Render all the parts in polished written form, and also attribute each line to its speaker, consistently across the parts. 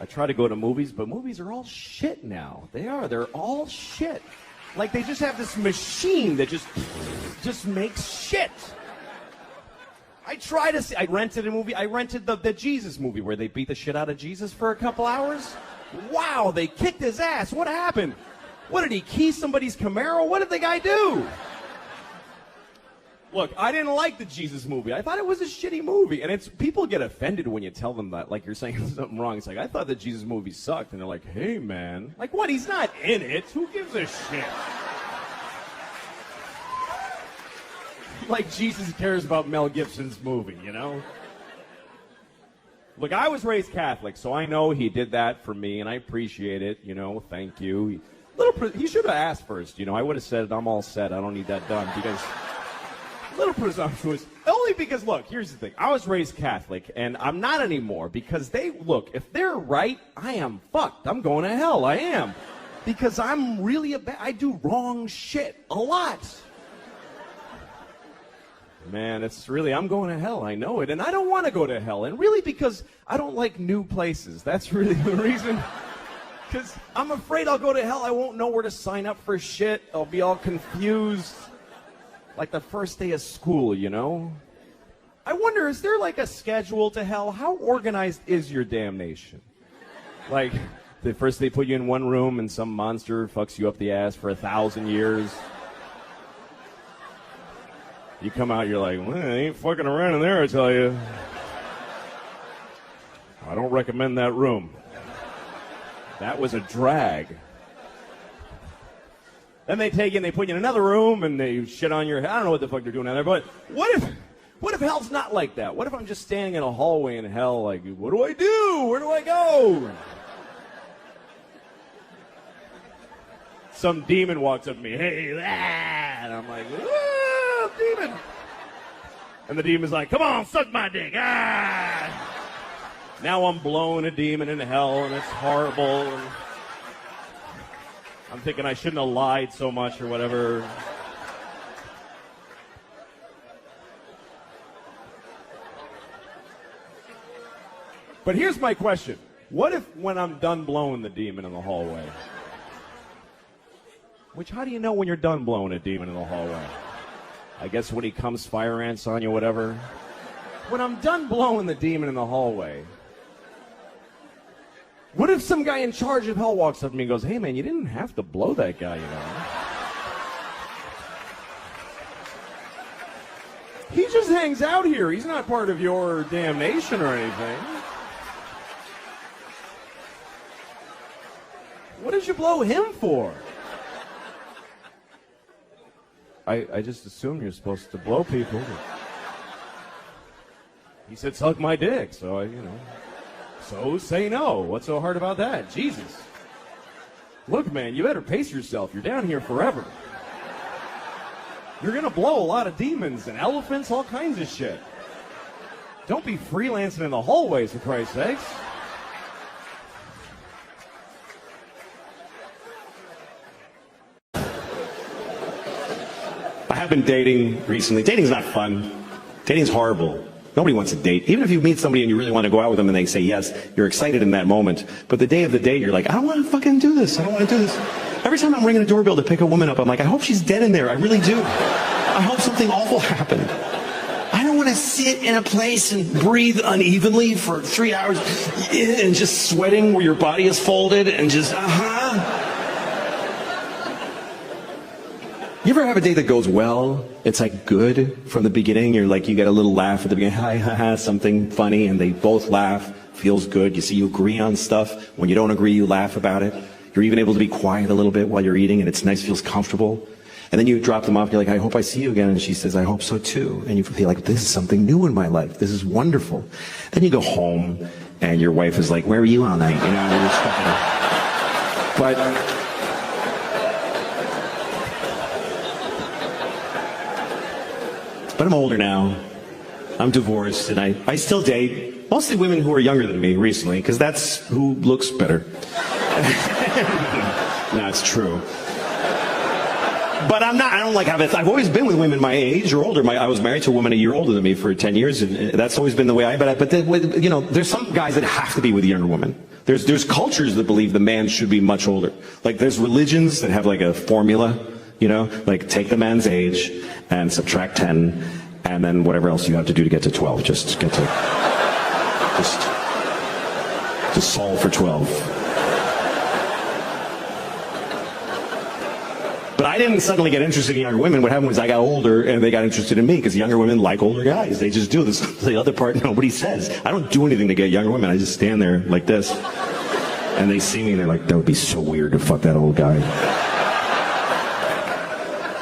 Speaker 1: I try to go to movies, but movies are all shit now. They are. They're all shit. Like, they just have this machine that just makes shit. I try to see. I rented a movie. I rented the Jesus movie where they beat the shit out of Jesus for a couple hours. Wow, they kicked his ass. What happened? What, did he key somebody's Camaro? What did the guy do? Look, I didn't like the Jesus movie. I thought it was a shitty movie. And it's people get offended when you tell them that, like you're saying something wrong. It's like, I thought the Jesus movie sucked. And they're like, hey, man. Like, what? He's not in it. Who gives a shit? Like Jesus cares about Mel Gibson's movie, you know? Look, I was raised Catholic, so I know he did that for me, and I appreciate it, you know, thank you. He should have asked first, you know. I would have said, I'm all set, I don't need that done, because a little presumptuous. Only because, look, here's the thing. I was raised Catholic, and I'm not anymore, because look, if they're right, I am fucked. I'm going to hell, I am. Because I'm really I do wrong shit a lot. Man, it's really, I'm going to hell, I know it, and I don't want to go to hell, and really because I don't like new places. That's really the reason, because I'm afraid I'll go to hell, I won't know where to sign up for shit, I'll be all confused, like the first day of school, you know? I wonder, is there like a schedule to hell? How organized is your damnation? Like, first they put you in one room and some monster fucks you up the ass for 1,000 years. You come out, you're like, well, I ain't fucking around in there, I tell you. I don't recommend that room. That was a drag. Then they take you and they put you in another room and they shit on your head. I don't know what the fuck they're doing out there, but what if hell's not like that? What if I'm just standing in a hallway in hell, like, what do I do? Where do I go? Some demon walks up to me, hey, and I'm like, demon. And the demon's like, come on, suck my dick. Ah! Now I'm blowing a demon into hell, and it's horrible. And I'm thinking I shouldn't have lied so much or whatever. But here's my question. What if when I'm done blowing the demon in the hallway? Which, how do you know when you're done blowing a demon in the hallway? I guess when he comes fire ants on you, whatever. When I'm done blowing the demon in the hallway, what if some guy in charge of hell walks up to me and goes, hey man, you didn't have to blow that guy, you know? He just hangs out here. He's not part of your damnation or anything. What did you blow him for? I just assumed you're supposed to blow people. He said, suck my dick, so I, so say no. What's so hard about that? Jesus. Look, man, you better pace yourself. You're down here forever. You're going to blow a lot of demons and elephants, all kinds of shit. Don't be freelancing in the hallways, for Christ's sakes. I've been dating recently. Dating's not fun. Dating's horrible. Nobody wants to date. Even if you meet somebody and you really want to go out with them and they say yes, you're excited in that moment. But the day of the date, you're like, I don't want to fucking do this. I don't want to do this. Every time I'm ringing a doorbell to pick a woman up, I'm like, I hope she's dead in there. I really do. I hope something awful happened. I don't want to sit in a place and breathe unevenly for 3 hours and just sweating where your body is folded and just, You ever have a day that goes well? It's like good from the beginning. You're like, you get a little laugh at the beginning, hi, ha, ha, something funny, and they both laugh. Feels good. You see, you agree on stuff. When you don't agree, you laugh about it. You're even able to be quiet a little bit while you're eating, and it's nice, feels comfortable. And then you drop them off, and you're like, I hope I see you again. And she says, I hope so too. And you feel like, this is something new in my life. This is wonderful. Then you go home, and your wife is like, where were you all night? But I'm older now. I'm divorced, and I still date mostly women who are younger than me recently, because that's who looks better. No, it's true. But I don't like I've always been with women my age or older. I was married to a woman a year older than me for 10 years, and that's always been the way but there's some guys that have to be with a younger woman.
Speaker 2: There's cultures that believe the man should be much older. Like there's religions that have like a formula, you know, like take the man's age and subtract 10, and then whatever else you have to do to get to 12. Just solve for 12. But I didn't suddenly get interested in younger women. What happened was I got older and they got interested in me because younger women like older guys. They just do this. The other part, nobody says. I don't do anything to get younger women. I just stand there like this. And they see me and they're like, that would be so weird to fuck that old guy.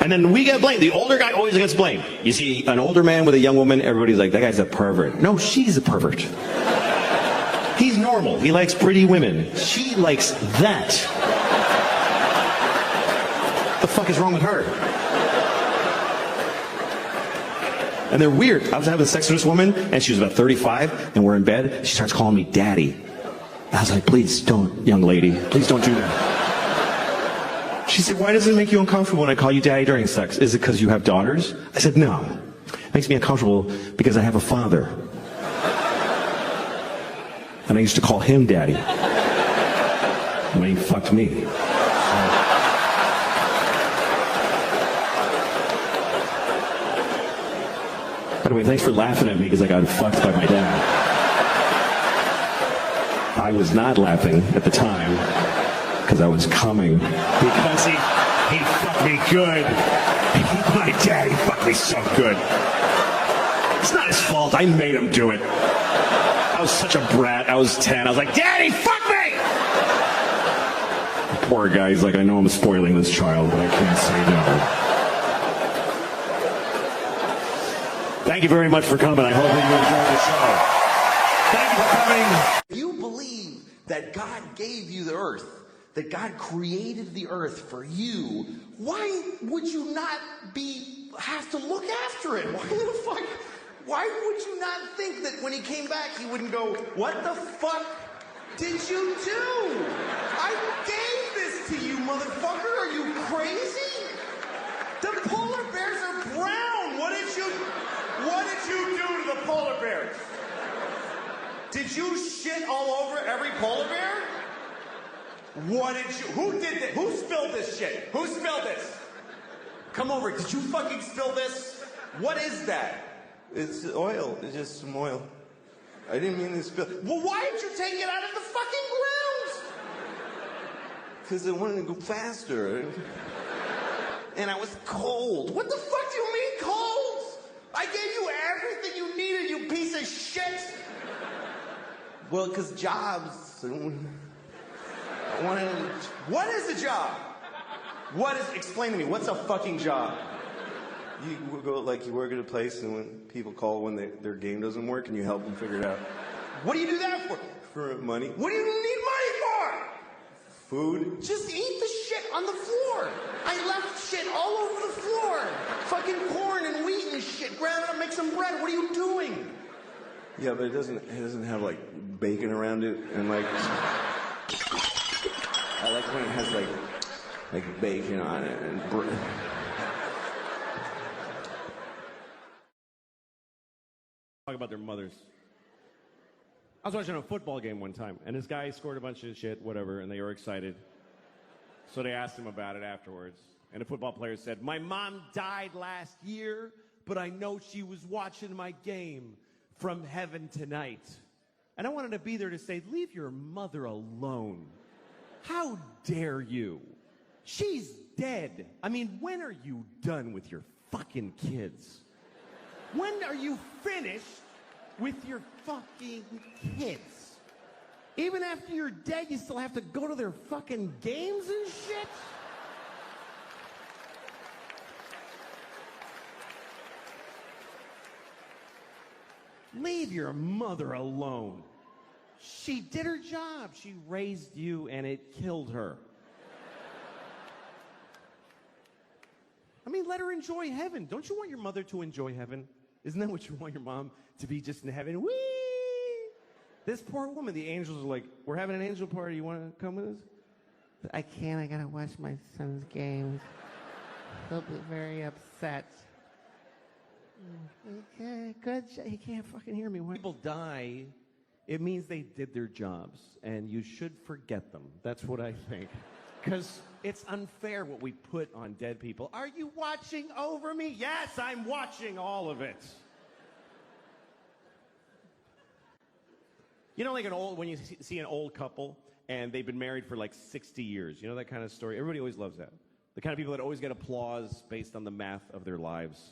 Speaker 2: And then we get blamed. The older guy always gets blamed. You see an older man with a young woman, everybody's like, that guy's a pervert. No, she's a pervert. He's normal. He likes pretty women. She likes that. What the fuck is wrong with her? And they're weird. I was having sex with this woman, and she was about 35, and we're in bed. She starts calling me daddy. I was like, please don't, young lady. Please don't do that. She said, why does it make you uncomfortable when I call you daddy during sex? Is it because you have daughters? I said, no. It makes me uncomfortable because I have a father. And I used to call him daddy when he fucked me. By the way, thanks for laughing at me because I got fucked by my dad. I was not laughing at the time because I was coming. Because he fucked me good. My daddy fucked me so good. It's not his fault. I made him do it. I was such a brat. I was 10. I was like, Daddy, fuck me! The poor guy, he's like, I know I'm spoiling this child, but I can't say no. Thank you very much for coming. I hope that you enjoyed the show. Thank you for coming.
Speaker 3: If you believe that God gave you the earth, that God created the earth for you, why would you not have to look after it? Why would you not think that when he came back he wouldn't go, what the fuck did you do? I gave this to you, motherfucker. Are you crazy? The polar bears are brown. What did you do to the polar bears? Did you shit all over every polar bear? Who did this? Who spilled this shit? Who spilled this? Come over. Did you fucking spill this? What is that?
Speaker 4: It's oil. It's just some oil. I didn't mean to spill.
Speaker 3: Well, why did you take it out of the fucking ground?
Speaker 4: Because I wanted to go faster.
Speaker 3: And I was cold. What the fuck do you mean cold? I gave you everything you needed, you piece of shit.
Speaker 4: Well, because jobs. I wanted to...
Speaker 3: What is a job? Explain to me, what's a fucking job?
Speaker 4: You go, like, you work at a place, and when people call when their game doesn't work, and you help them figure it out.
Speaker 3: What do you do that for?
Speaker 4: For money.
Speaker 3: What do you need money for?
Speaker 4: Food.
Speaker 3: Just eat the shit on the floor. I left shit all over the floor. Fucking corn and wheat and shit. Grab it up, make some bread. What are you doing?
Speaker 4: Yeah, but it doesn't have, like, bacon around it, and, like... I like when it has, like bacon on it, and bread.
Speaker 1: Talk about their mothers. I was watching a football game one time, and this guy scored a bunch of shit, whatever, and they were excited. So they asked him about it afterwards. And the football player said, my mom died last year, but I know she was watching my game from heaven tonight. And I wanted to be there to say, leave your mother alone. How dare you? She's dead. I mean, when are you done with your fucking kids? When are you finished with your fucking kids? Even after you're dead, you still have to go to their fucking games and shit? Leave your mother alone. She did her job. She raised you and it killed her. I mean, let her enjoy heaven. Don't you want your mother to enjoy heaven? Isn't that what you want your mom to be, just in heaven? Whee! This poor woman, the angels are like, we're having an angel party. You want to come with us? I can't. I got to watch my son's games. He'll be very upset. Okay, good. He can't fucking hear me. When people die it means they did their jobs, and you should forget them. That's what I think. Because it's unfair what we put on dead people. Are you watching over me? Yes, I'm watching all of it. You know, like when you see an old couple and they've been married for like 60 years. You know that kind of story? Everybody always loves that. The kind of people that always get applause based on the math of their lives.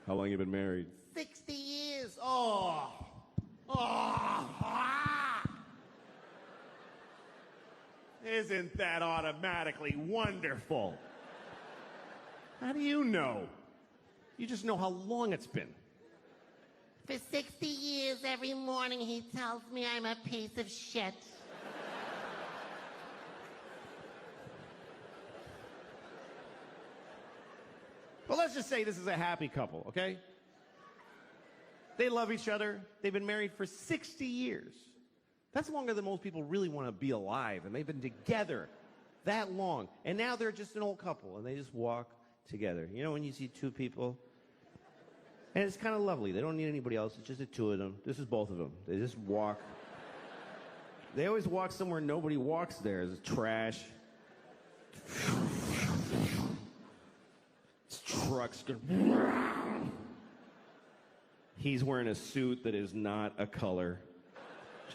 Speaker 1: How long have you been married? 60 years. Oh. Isn't that automatically wonderful? How do you know? You just know how long it's been.
Speaker 5: For 60 years, every morning he tells me I'm a piece of shit.
Speaker 1: But let's just say this is a happy couple, okay? They love each other. They've been married for 60 years. That's longer than most people really want to be alive, and they've been together that long. And now they're just an old couple, and they just walk together. You know when you see two people? And it's kind of lovely. They don't need anybody else. It's just the two of them. This is both of them. They just walk. They always walk somewhere nobody walks there. It's trash. It's trucks. He's wearing a suit that is not a color.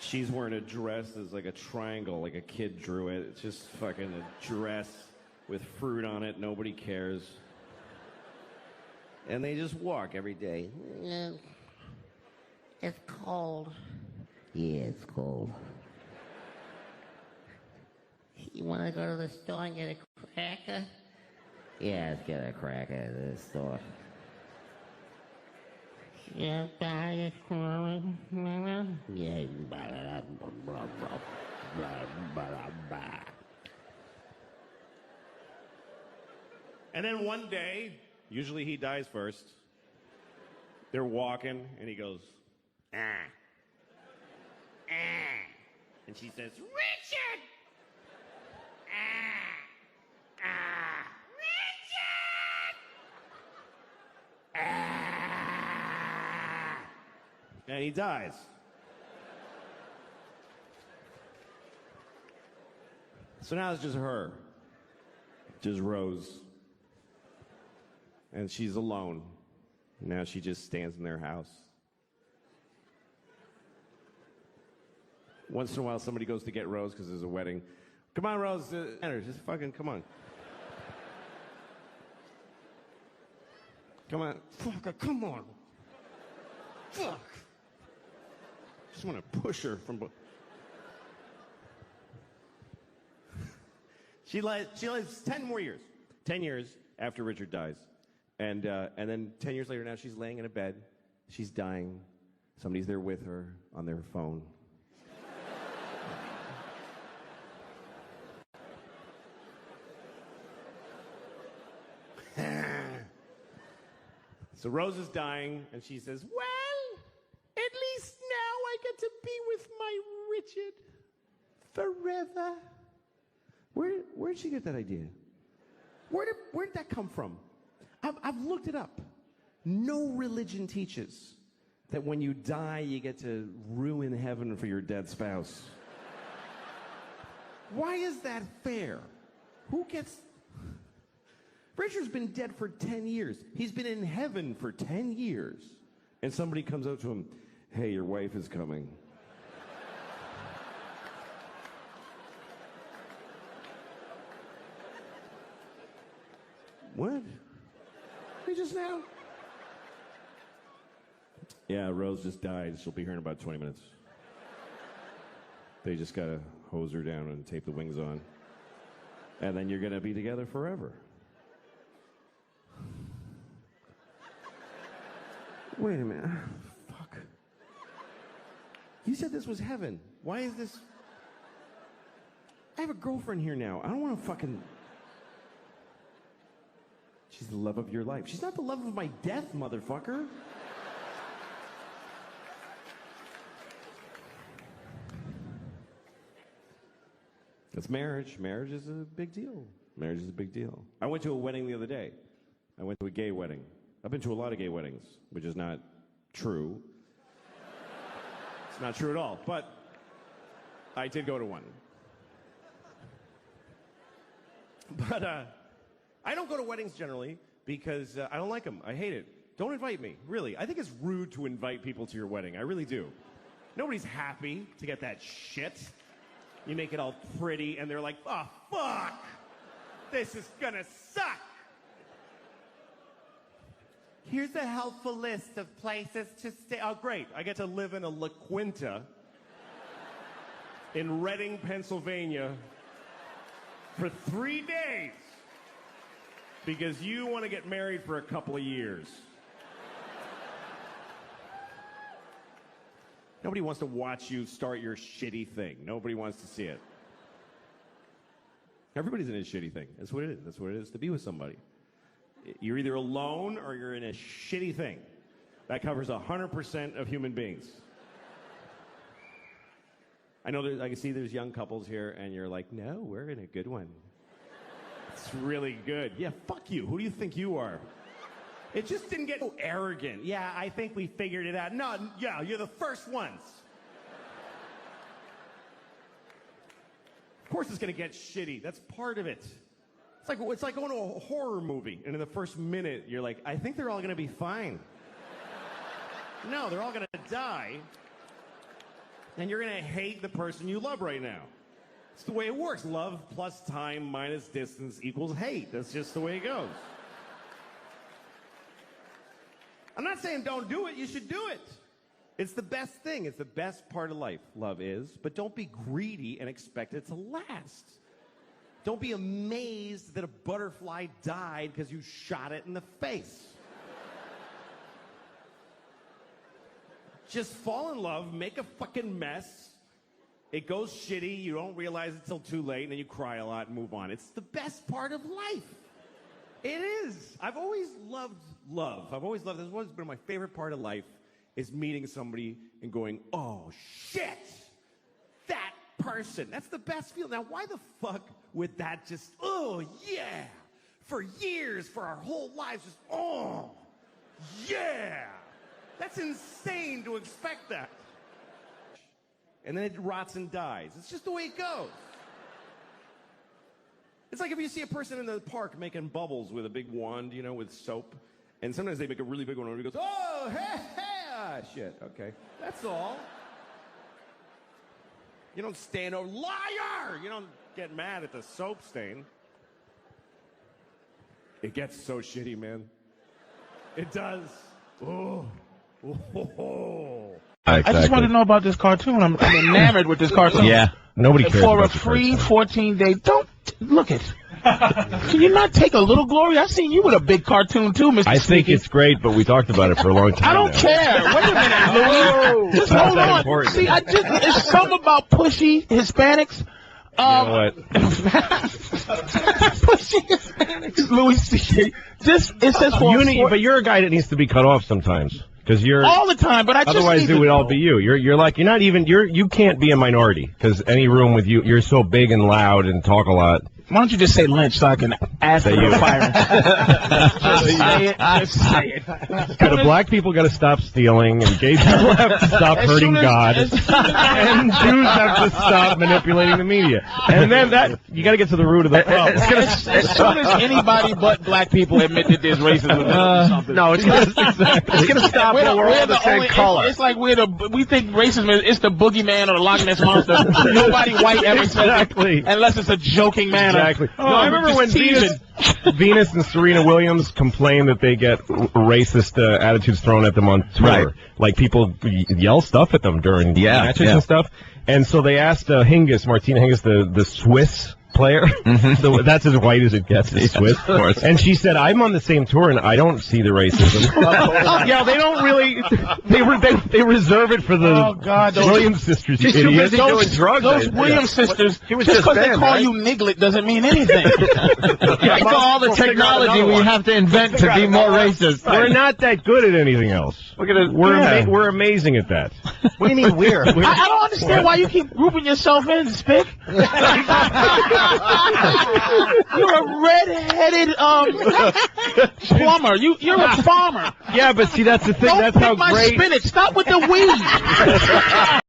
Speaker 1: She's wearing a dress that's like a triangle, like a kid drew it. It's just fucking a dress with fruit on it. Nobody cares. And they just walk every day.
Speaker 5: It's cold.
Speaker 6: Yeah, it's cold.
Speaker 5: You want to go to the store and get a cracker?
Speaker 6: Yeah, let's get a cracker at the store.
Speaker 5: Yeah, buy a cracker.
Speaker 6: Yeah, you can buy that. Blah, blah, blah.
Speaker 1: And then one day, usually he dies first. They're walking, and he goes, ah. Ah. And she says, Richard! Ah. Ah. Richard! Ah. And he dies. So now it's just her. Just Rose. And she's alone. Now she just stands in their house. Once in a while, somebody goes to get Rose because there's a wedding. Come on, Rose. Enter. Just fucking come on. Come on. Fuck, come on. Fuck. Just want to push her from... She lives 10 more years. 10 years after Richard dies. And then 10 years later, now she's laying in a bed. She's dying. Somebody's there with her on their phone. So Rose is dying, and she says, well, at least now I get to be with my Richard forever. Where'd she get that idea? Where did that come from? I've looked it up. No religion teaches that when you die, you get to ruin heaven for your dead spouse. Why is that fair? Who gets... Richard's been dead for 10 years. He's been in heaven for 10 years. And somebody comes up to him, hey, your wife is coming. What? He just now? Yeah, Rose just died. She'll be here in about 20 minutes. They just gotta hose her down and tape the wings on. And then you're gonna be together forever. Wait a minute. Fuck. You said this was heaven. Why is this... I have a girlfriend here now. I don't want to fucking... She's the love of your life. She's not the love of my death, motherfucker. It's marriage. Marriage is a big deal. Marriage is a big deal. I went to a wedding the other day. I went to a gay wedding. I've been to a lot of gay weddings, which is not true. It's not true at all, but I did go to one. But I don't go to weddings generally because I don't like them. I hate it. Don't invite me, really. I think it's rude to invite people to your wedding. I really do. Nobody's happy to get that shit. You make it all pretty, and they're like, oh, fuck. This is gonna suck. Here's a helpful list of places to stay. Oh, great. I get to live in a La Quinta in Reading, Pennsylvania for 3 days because you want to get married for a couple of years. Nobody wants to watch you start your shitty thing. Nobody wants to see it. Everybody's in a shitty thing. That's what it is. That's what it is to be with somebody. You're either alone or you're in a shitty thing. That covers 100% of human beings. I know I can see there's young couples here, and you're like, no, we're in a good one. It's really good. Yeah, fuck you. Who do you think you are? It just didn't get so arrogant. Yeah, I think we figured it out. No, yeah, you're the first ones. Of course it's going to get shitty. That's part of it. It's like going to a horror movie, and in the first minute, you're like, I think they're all going to be fine. No, they're all going to die, and you're going to hate the person you love right now. It's the way it works. Love plus time minus distance equals hate. That's just the way it goes. I'm not saying don't do it. You should do it. It's the best thing. It's the best part of life, love is. But don't be greedy and expect it to last. Don't be amazed that a butterfly died because you shot it in the face. Just fall in love, make a fucking mess. It goes shitty, you don't realize it till too late, and then you cry a lot and move on. It's the best part of life. It is. I've always loved love. This has always been my favorite part of life, is meeting somebody and going, oh, shit, that person. That's the best feeling. Now, why the fuck would that just, oh, yeah, for years, for our whole lives, just, oh, yeah. That's insane to expect that. And then it rots and dies. It's just the way it goes. It's like if you see a person in the park making bubbles with a big wand, you know, with soap, and sometimes they make a really big one and he goes, oh, hey, ah, shit, okay. That's all. You don't stand over, liar! You don't get mad at the soap stain. It gets so shitty, man. It does. Oh. Oh.
Speaker 7: I just want to know about this cartoon. I'm enamored with this cartoon.
Speaker 8: Yeah, nobody cares
Speaker 7: for
Speaker 8: about
Speaker 7: a free 14-day. Don't look it. Can you not take a little glory? I've seen you with a big cartoon too, Mr.
Speaker 8: I think it's great, but we talked about it for a long time.
Speaker 7: I don't care. Wait a minute, Louis. Just hold on.
Speaker 8: Important.
Speaker 7: See, it's something about pushy Hispanics.
Speaker 8: You know what?
Speaker 7: Pushy Hispanics, Louis. It says for
Speaker 8: but you're a guy that needs to be cut off sometimes. Because you're
Speaker 7: all the time, but I just
Speaker 8: otherwise it would all be you. You can't be a minority because any room with you, you're so big and loud and talk a lot.
Speaker 7: Why don't you just say Lynch so I can ask for the firing? Just say it. Just say it.
Speaker 8: The black people got to stop stealing, and gay people have to stop hurting God, and Jews have to stop manipulating the media. And then you got to get to the root of the problem.
Speaker 7: As soon as anybody but black people admit that there's racism,
Speaker 8: no, it's going to stop. We're all the same color.
Speaker 7: It's like we think racism is the boogeyman or the Loch Ness monster. Nobody white ever says it, unless it's a joking manner.
Speaker 8: Exactly. No, I remember when Venus and Serena Williams complained that they get racist attitudes thrown at them on Twitter. Right. Like people yell stuff at them during matches and stuff. And so they asked Martina Hingis, the Swiss player. Mm-hmm. That's as white as it gets, is Swiss. Of course. And she said, I'm on the same tour and I don't see the racism. Yeah, they don't really, they reserve it for the Williams sisters.
Speaker 7: She's too busy doing drugs. Those Williams sisters, just because they call you Niglet doesn't mean anything.
Speaker 8: Like all the technology we have to invent to be more racist. We're not that good at anything else. We're amazing at that.
Speaker 7: What do you mean we're? I don't understand why you keep grouping yourself in, Spick. You're a red-headed plumber. You're a farmer.
Speaker 8: Yeah, but see, that's the thing.
Speaker 7: Don't
Speaker 8: that's
Speaker 7: pick
Speaker 8: how
Speaker 7: my
Speaker 8: great.
Speaker 7: spinach. Stop with the weed.